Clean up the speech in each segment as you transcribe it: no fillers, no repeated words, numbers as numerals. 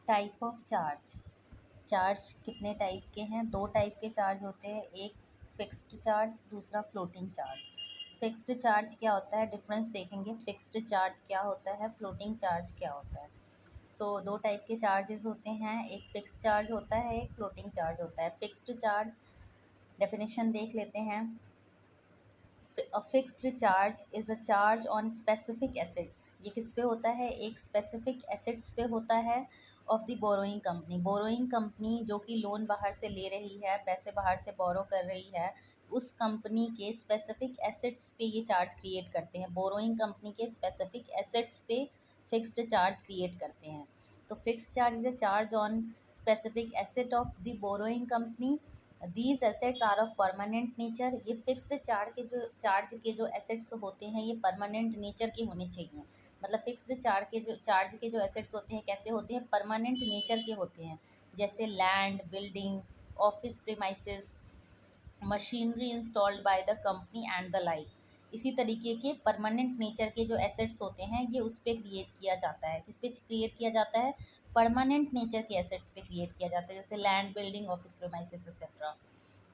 Type of charge. Charge कितने type के हैं? दो टाइप के चार्ज होते हैं, एक फिक्स्ड चार्ज, दूसरा फ्लोटिंग चार्ज। फिक्स्ड चार्ज क्या होता है, डिफरेंस देखेंगे। फिक्स्ड चार्ज क्या होता है, फ्लोटिंग चार्ज क्या होता है। दो टाइप के चार्जेस होते हैं, एक फिक्स्ड चार्ज होता है, एक फ्लोटिंग चार्ज होता है। फिक्स्ड चार्ज डेफिनेशन देख लेते हैं। A fixed charge is a charge on specific assets। ये किस पे होता है, एक स्पेसिफिक एसेट्स पे होता है of the borrowing company. Borrowing company जो कि लोन बाहर से ले रही है, पैसे बाहर से बोरो कर रही है, उस कंपनी के स्पेसिफिक एसेट्स पे ये चार्ज क्रिएट करते हैं। बोरोइंग कंपनी के स्पेसिफिक एसेट्स पे फिक्स्ड चार्ज क्रिएट करते हैं। तो fixed charge is a charge on specific asset of the borrowing company. These assets are of permanent nature. ये फिक्स्ड चार्ज के जो एसेट्स होते हैं ये परमानेंट नेचर के होने चाहिए। मतलब फिक्स्ड चार्ज के जो एसेट्स होते हैं कैसे होते हैं, परमानेंट नेचर के होते हैं। जैसे land, building, office premises, machinery installed by the company and the like. इसी तरीके के परमानेंट नेचर के जो एसेट्स होते हैं ये उस पर क्रिएट किया जाता है। किस पे क्रिएट किया जाता है, परमानेंट नेचर के एसेट्स पे क्रिएट किया जाता है, जैसे land, building, office premises etcetera.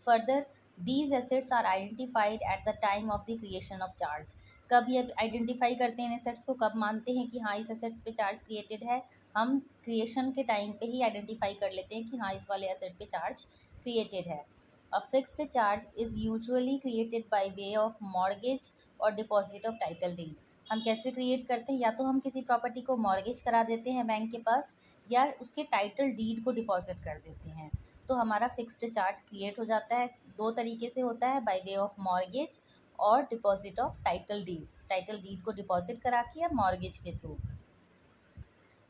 Further these assets are identified at the time of the creation of charge. कब ये आइडेंटिफाई करते हैं इन एसेट्स को, कब मानते हैं कि हाँ इस एसेट्स पे चार्ज क्रिएटेड है, हम क्रिएशन के टाइम पे ही आइडेंटिफाई कर लेते हैं कि हाँ इस वाले एसेट पे चार्ज क्रिएटेड है। A fixed charge is usually created by way of mortgage और डिपॉजिट ऑफ टाइटल डीड। हम कैसे क्रिएट करते हैं, या तो हम किसी प्रॉपर्टी को मॉर्गेज करा देते हैं बैंक के पास, या उसके टाइटल डीड को डिपॉजिट कर देते हैं, तो हमारा फिक्स्ड चार्ज क्रिएट हो जाता है। दो तरीके से होता है, बाय वे ऑफ मॉर्गेज और deposit of title deeds. Title deed को डिपॉजिट करा के या मॉर्गेज के थ्रू।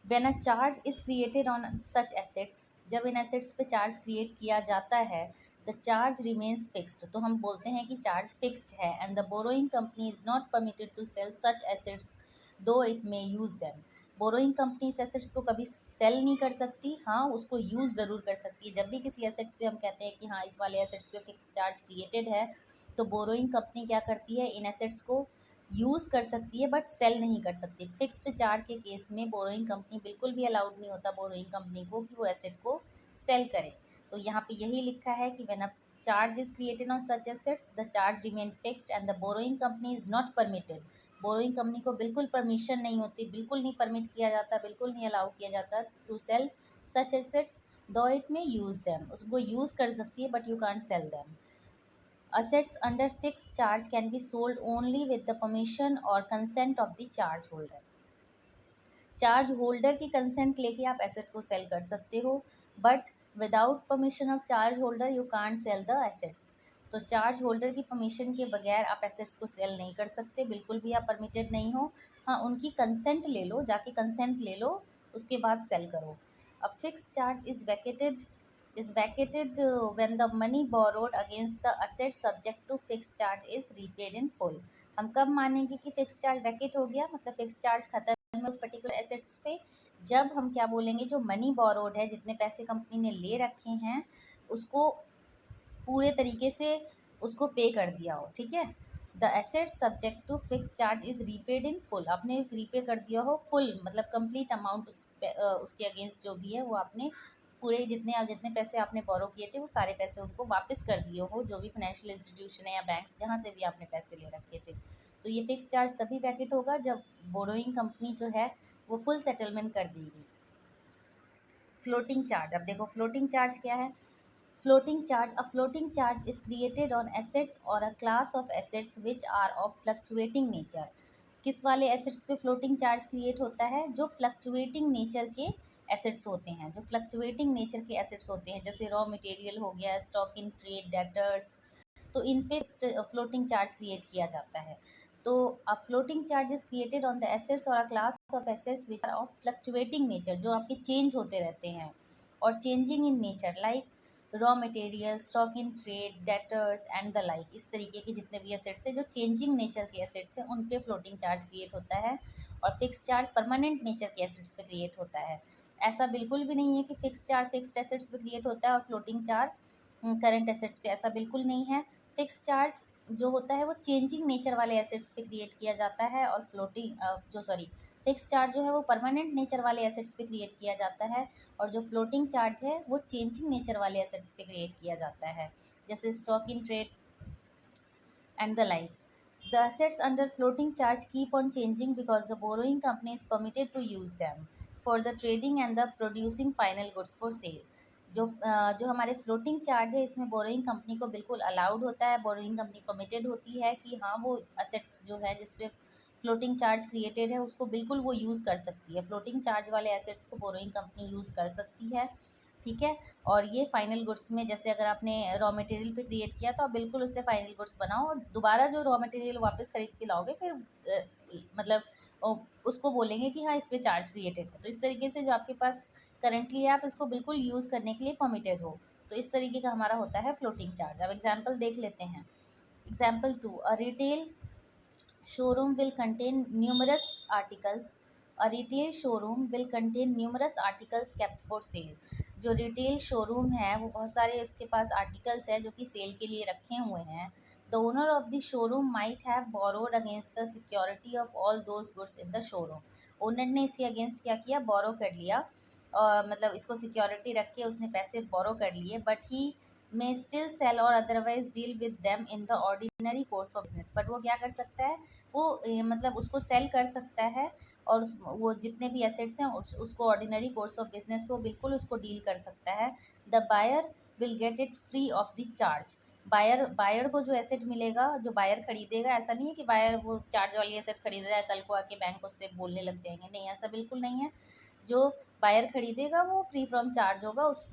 When a charge is created on such assets, जब इन एसेट्स पे चार्ज क्रिएट किया जाता है, द चार्ज रिमेन्स फिक्स्ड, तो हम बोलते हैं कि चार्ज फिक्स्ड है। And the borrowing company is not permitted to sell such assets though it may use them. Borrowing company इस एसेट्स को कभी सेल नहीं कर सकती, हाँ उसको यूज़ ज़रूर कर सकती है। जब भी किसी एसेट्स पे हम कहते हैं कि हाँ इस वाले एसेट्स पे फिक्स चार्ज क्रिएटेड है, तो बोरोइंग कंपनी क्या करती है, इन एसेट्स को यूज़ कर सकती है बट सेल नहीं कर सकती। फिक्स्ड चार्ज के केस में बोरोइंग कंपनी बिल्कुल भी अलाउड नहीं होता बोरोइंग कंपनी को कि वो एसेट को सेल करे। तो यहाँ पे यही लिखा है कि when a charge is created on such assets the charge remain fixed and the borrowing company is not permitted. Borrowing company को बिल्कुल परमिशन नहीं होती, बिल्कुल नहीं परमिट किया जाता, बिल्कुल नहीं अलाउ किया जाता to sell such assets though it में यूज़ दैम। उसको यूज़ कर सकती है but you can't sell them. Assets under fixed charge can be sold only with the permission or consent of the charge holder। Charge holder की consent लेके आप asset को cell कर सकते हो, but without permission of charge holder you can't sell the assets. तो charge holder की permission के बगैर आप एसेट्स को सेल नहीं कर सकते, बिल्कुल भी आप परमिटेड नहीं हो। हाँ उनकी कंसेंट ले लो, जाके कंसेंट ले लो, उसके बाद सेल करो। अ fix charge is vacated when the money borrowed against the asset subject to fixed charge is repaid in full। हम कब मानेंगे कि फिक्स चार्ज वैकेट हो गया, मतलब फिक्स चार्ज खत्म है उस पर्टिकुलर एसेट्स पे, जब हम क्या बोलेंगे, जो मनी बोरोड है, जितने पैसे कंपनी ने ले रखे हैं उसको पूरे तरीके से उसको पे कर दिया हो। ठीक है, the asset subject to fix charge is repaid in full. आपने रीपे कर दिया हो फुल, मतलब कंप्लीट अमाउंट उसके अगेंस्ट जो भी है वो आपने पूरे जितने पैसे आपने बोरो किए थे वो सारे पैसे उनको वापस कर दिए हो, जो भी फाइनेंशियल इंस्टीट्यूशन है या बैंक्स जहाँ से भी आपने पैसे ले रखे थे। तो ये फिक्स चार्ज तभी वैकेट होगा जब बोरोइंग कंपनी जो है वो फुल सेटलमेंट कर देगी। फ्लोटिंग चार्ज, अब देखो फ्लोटिंग चार्ज क्या है। Floating charge, a floating charge is created on assets or a class of assets which are of fluctuating nature। किस वाले एसेट्स पे फ्लोटिंग चार्ज क्रिएट होता है, जो फ्लक्चुएटिंग नेचर के एसेट्स होते हैं। जो फ्लक्चुएटिंग नेचर के एसेट्स होते हैं जैसे रॉ मटेरियल हो गया, स्टॉक इन ट्रेड, डेटर्स, तो इन पे फ्लोटिंग चार्ज क्रिएट किया जाता है। तो a floating charge is created on the assets और a class of assets which are of fluctuating nature, जो आपके चेंज होते रहते हैं और changing in nature, like raw material, stock in trade, debtors and the like. इस तरीके के जितने भी एसेट्स हैं जो चेंजिंग नेचर के एसेट्स हैं उन पे फ्लोटिंग चार्ज क्रिएट होता है, और फिक्स चार्ज परमानेंट नेचर के एसेट्स पे क्रिएट होता है। ऐसा बिल्कुल भी नहीं है कि फिक्स चार्ज फिक्स्ड एसेट्स पे क्रिएट होता है और फ्लोटिंग चार्ज करंट एसेट्स पे, ऐसा बिल्कुल नहीं है। फिक्स चार्ज जो होता है वो चेंजिंग नेचर वाले एसेट्स पे क्रिएट किया जाता है, और फिक्स चार्ज जो है वो परमानेंट नेचर वाले एसेट्स पे क्रिएट किया जाता है, और जो फ्लोटिंग चार्ज है वो चेंजिंग नेचर वाले एसेट्स पे क्रिएट किया जाता है, जैसे stock in trade and the like. The assets under floating charge keep on changing because the borrowing company is permitted to use them for the trading and the producing final goods for sale. जो हमारे floating charge है इसमें borrowing company को बिल्कुल allowed होता है, borrowing company permitted होती है कि हाँ वो असेट्स जो है जिस पे फ्लोटिंग चार्ज क्रिएटेड है उसको बिल्कुल वो यूज़ कर सकती है, फ्लोटिंग चार्ज वाले एसेट्स को बोरोइंग कंपनी यूज़ कर सकती है, ठीक है। और ये फाइनल गुड्स में जैसे अगर आपने रॉ मटेरियल पे क्रिएट किया तो आप बिल्कुल उससे फाइनल गुड्स बनाओ और दोबारा जो रॉ मटेरियल वापस खरीद के लाओगे फिर मतलब उसको बोलेंगे कि हाँ इस पे चार्ज क्रिएटेड है। तो इस तरीके से जो आपके पास करंटली है आप इसको बिल्कुल यूज़ करने के लिए परमिटेड हो, तो इस तरीके का हमारा होता है फ्लोटिंग चार्ज। अब एग्जाम्पल देख लेते हैं। Example 2, a retail showroom will contain numerous articles. A retail showroom will contain numerous articles kept for sale. जो रिटेल शोरूम है वो बहुत सारे उसके पास आर्टिकल्स हैं जो कि सेल के लिए रखे हुए हैं। The owner of the showroom might have borrowed against the security of all those goods in the showroom. Owner ने इसके अगेंस्ट क्या किया, बोरो कर लिया, और मतलब इसको सिक्योरिटी रख के उसने पैसे बोरो कर लिए, but he may still sell or otherwise deal with them in the ordinary course of business। But वो क्या कर सकता है, वो मतलब उसको सेल कर सकता है और वो जितने भी एसेट्स हैं उसको ऑर्डिनरी कोर्स ऑफ बिजनेस पे वो बिल्कुल उसको डील कर सकता है। The buyer will get it free of the charge. Buyer को जो एसेट मिलेगा, जो बायर खरीदेगा, ऐसा नहीं है कि बायर वो चार्ज वाली एसेट खरीद रहा है कल को आके बैंक उससे बोलने लग जाएंगे, नहीं ऐसा बिल्कुल नहीं है। जो बायर खरीदेगा वो फ्री फ्रॉम चार्ज होगा, उस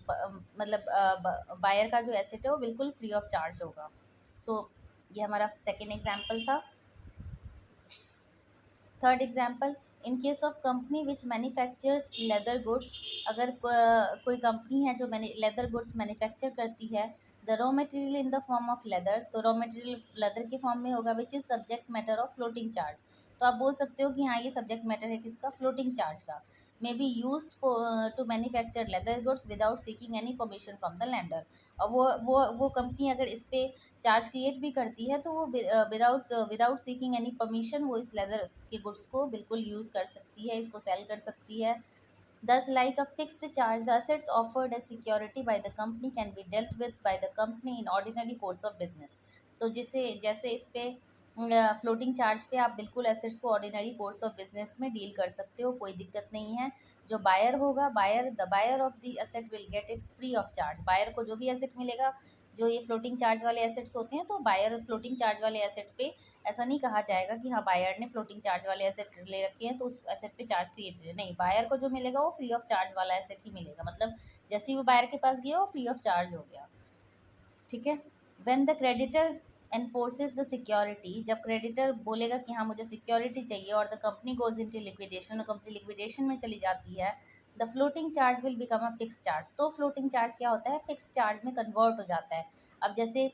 मतलब बायर का जो एसेट है वो बिल्कुल फ्री ऑफ चार्ज होगा। सो ये हमारा सेकेंड एग्जाम्पल था। Third example, in case of company which manufactures leather goods. अगर कोई कंपनी है जो लेदर गुड्स मैन्युफैक्चर करती है, the raw material in the form of leather, तो रॉ मटेरियल लेदर के फॉर्म में होगा, which is subject matter of floating charge. तो आप बोल सकते हो कि हाँ ये सब्जेक्ट मैटर है किसका, फ्लोटिंग चार्ज का। May be use to manufacture leather goods without seeking any permission from the lander. और वो कंपनी अगर इस पे चार्ज क्रिएट भी करती है तो वो विदाउट सीकिंग एनी परमिशन वो इस लेदर के गुड्स को बिल्कुल यूज़ कर सकती है, इसको सेल कर सकती है। Thus, like a fixed charge, the assets offered as security by the company can be dealt with by the company in ordinary course of business। तो जैसे इस पे फ्लोटिंग चार्ज पे आप बिल्कुल एसेट्स को ऑर्डिनरी कोर्स ऑफ बिजनेस में deal कर सकते हो, कोई दिक्कत नहीं है। जो बायर होगा, the buyer of the asset will get it free of charge. Buyer को जो भी एसेट मिलेगा, जो ये फ्लोटिंग चार्ज वाले एसेट्स होते हैं, तो बायर फ्लोटिंग चार्ज वाले एसेट पे ऐसा नहीं कहा जाएगा कि हाँ बायर ने फ्लोटिंग चार्ज वाले एसेट ले रखे हैं तो उस एसेट पे चार्ज क्रिएट है, नहीं, बायर को जो मिलेगा वो फ्री ऑफ चार्ज वाला एसेट ही मिलेगा, मतलब जैसे ही वो बायर के पास गया वो फ्री ऑफ चार्ज हो गया, ठीक है। When the creditor एनफोर्सेस the security, जब क्रेडिटर बोलेगा कि हाँ मुझे सिक्योरिटी चाहिए और the company goes into liquidation, और कंपनी लिक्विडेशन में चली जाती है, the floating charge will become a fix charge. तो फ्लोटिंग चार्ज क्या होता है, फिक्स चार्ज में कन्वर्ट हो जाता है। अब जैसे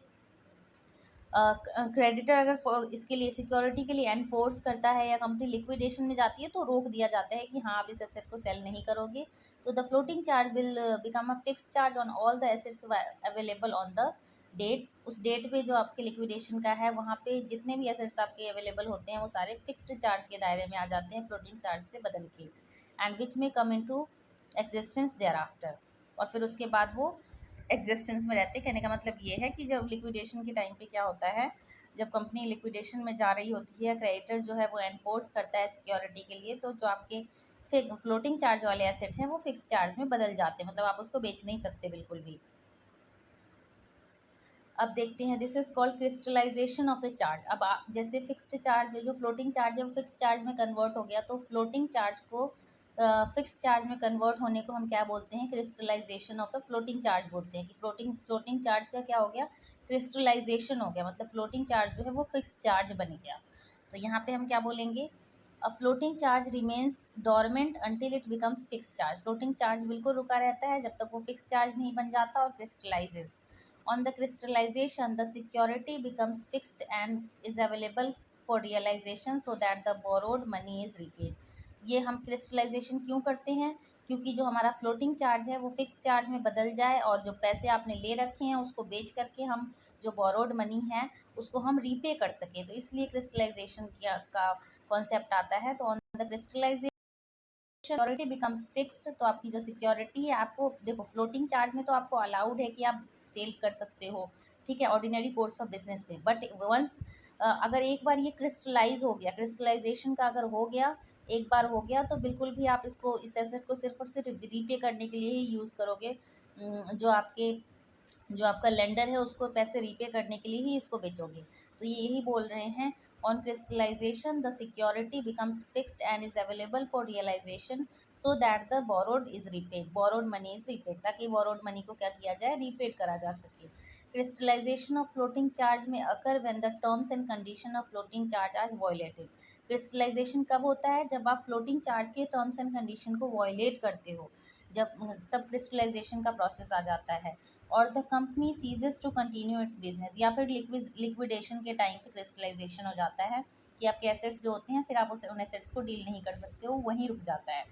क्रेडिटर अगर इसके लिए सिक्योरिटी के लिए एनफोर्स करता है या कंपनी लिक्विडेशन में जाती है तो रोक दिया जाता है कि हाँ आप इस एसेट को सेल नहीं करोगे, तो the floating charge will become a fix charge on all the assets available on the date. उस डेट पे जो आपके लिक्विडेशन का है वहाँ पे जितने भी एसेट्स आपके अवेलेबल होते हैं वो सारे फिक्स्ड चार्ज के दायरे में आ जाते हैं फ्लोटिंग चार्ज से बदल के, एंड विच में कम इन टू एग्जिस्टेंस देयर आफ्टर। और फिर उसके बाद वो एग्जिस्टेंस में रहते। कहने का मतलब ये है कि जब लिक्विडेशन के टाइम पे क्या होता है, जब कंपनी लिक्विडेशन में जा रही होती है, क्रेडिटर जो है वो एनफोर्स करता है सिक्योरिटी के लिए, तो जो आपके फ्लोटिंग चार्ज वाले एसेट हैं वो फिक्स चार्ज में बदल जाते हैं, मतलब आप उसको बेच नहीं सकते बिल्कुल भी। अब देखते हैं, this is called crystallization of a charge. अब जैसे फिक्स्ड चार्ज जो फ्लोटिंग चार्ज है वो फिक्स चार्ज में कन्वर्ट हो गया, तो फ्लोटिंग चार्ज को फिक्स चार्ज में कन्वर्ट होने को हम क्या बोलते हैं, crystallization of a floating charge बोलते हैं। कि फ्लोटिंग चार्ज का क्या हो गया, क्रिस्टलाइजेशन हो गया, मतलब फ्लोटिंग चार्ज जो है वो फिक्स चार्ज बन गया। तो यहाँ पे हम क्या बोलेंगे, a floating charge remains dormant until it becomes fix charge. Floating charge बिल्कुल रुका रहता है जब तक वो फिक्स चार्ज नहीं बन जाता और crystallises. On the crystallization, the security becomes fixed and is available for realization so that the borrowed money is repaid। ये हम क्रिस्टलाइजेशन क्यों करते हैं, क्योंकि जो हमारा फ्लोटिंग चार्ज है वो फिक्स चार्ज में बदल जाए और जो पैसे आपने ले रखे हैं उसको बेच करके हम जो बोरोड मनी है उसको हम रीपे कर सकें, तो इसलिए क्रिस्टलाइजेशन का कॉन्सेप्ट आता है। तो on the crystallization security becomes fixed, तो आपकी जो सिक्योरिटी है, आपको देखो फ्लोटिंग चार्ज में तो आपको अलाउड है कि आप सेल कर सकते हो, ठीक है, ऑर्डिनरी कोर्स ऑफ बिजनेस में, बट वंस अगर एक बार ये क्रिस्टलाइज हो गया, क्रिस्टलाइजेशन का अगर हो गया, एक बार हो गया, तो बिल्कुल भी आप इसको, इस एसेट को सिर्फ और सिर्फ रीपे करने के लिए ही यूज़ करोगे। जो आपका लेंडर है उसको पैसे रीपे करने के लिए ही इसको बेचोगे। तो ये यही बोल रहे हैं, on crystallization the security becomes fixed and is available for realization so that the borrowed is repaid, borrowed money is repaid, ताकि बोरोड मनी को क्या किया जाए, रीपेड करा जा सके। क्रिस्टलाइजेशन ऑफ फ्लोटिंग चार्ज में occur when the terms and condition of floating charge are violated. Crystallization कब होता है, जब आप फ्लोटिंग चार्ज के टर्म्स एंड कंडीशन को वायलेट करते हो, जब तब क्रिस्टलाइजेशन का प्रोसेस आ जाता है। और the company ceases to continue its business, या फिर लिक्विडेशन के टाइम पे क्रिस्टलाइजेशन हो जाता है कि आपके एसेट्स जो होते हैं फिर आप उसे उन एसेट्स को डील नहीं कर सकते हो, वहीं रुक जाता है।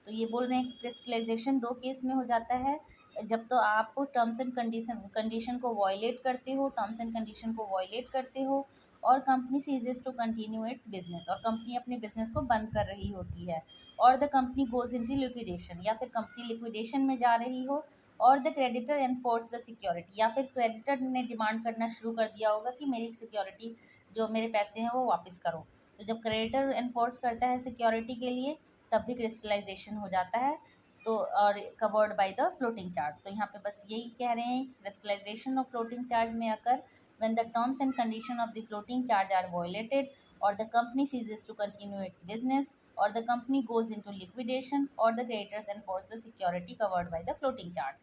तो ये बोल रहे हैं कि क्रिस्टलाइजेशन दो केस में हो जाता है, जब तो आप टर्म्स एंड कंडीशन को वायलेट करते हो, टर्म्स एंड कंडीशन को वायलेट करते हो, और company ceases to continue its business, और कंपनी अपने बिजनेस को बंद कर रही होती है, और the company goes into liquidation, या फिर कंपनी लिक्विडेशन में जा रही हो, और the creditor enforce the security, या फिर क्रेडिटर ने डिमांड करना शुरू कर दिया होगा कि मेरी सिक्योरिटी, जो मेरे पैसे हैं वो वापस करो। तो जब क्रेडिटर एनफोर्स करता है सिक्योरिटी के लिए, तब भी क्रिस्टलाइजेशन हो जाता है। तो और covered by the floating charge. तो यहाँ पे बस यही कह रहे हैं कि क्रिस्टलाइजेशन ऑफ फ्लोटिंग चार्ज में अकर when the terms and condition of the floating charge are violated, or the company ceases to continue its business, or the company goes into liquidation, or the creditors enforce the security covered by the floating charge।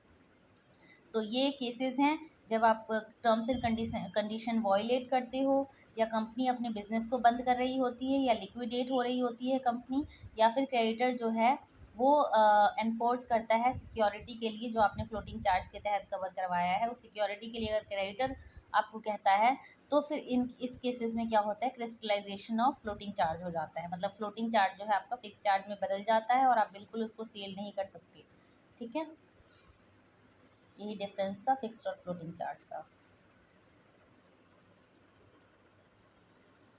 तो ये cases हैं जब आप terms and condition violet करते हो, या company अपने business को बंद कर रही होती है, या लिक्विडेट हो रही होती है कंपनी, या फिर क्रेडिटर जो है वो एनफोर्स करता है सिक्योरिटी के लिए, जो आपने फ्लोटिंग चार्ज के तहत कवर करवाया है उस सिक्योरिटी के लिए, अगर क्रेडिटर आपको कहता है, तो फिर इस केसेस में क्या होता है, क्रिस्टलाइजेशन ऑफ फ्लोटिंग चार्ज हो जाता है, मतलब फ्लोटिंग चार्ज जो है आपका फिक्स चार्ज में बदल जाता है और आप बिल्कुल उसको सेल नहीं कर सकते। ठीक है, यही डिफरेंस था फिक्स्ड और फ्लोटिंग चार्ज का।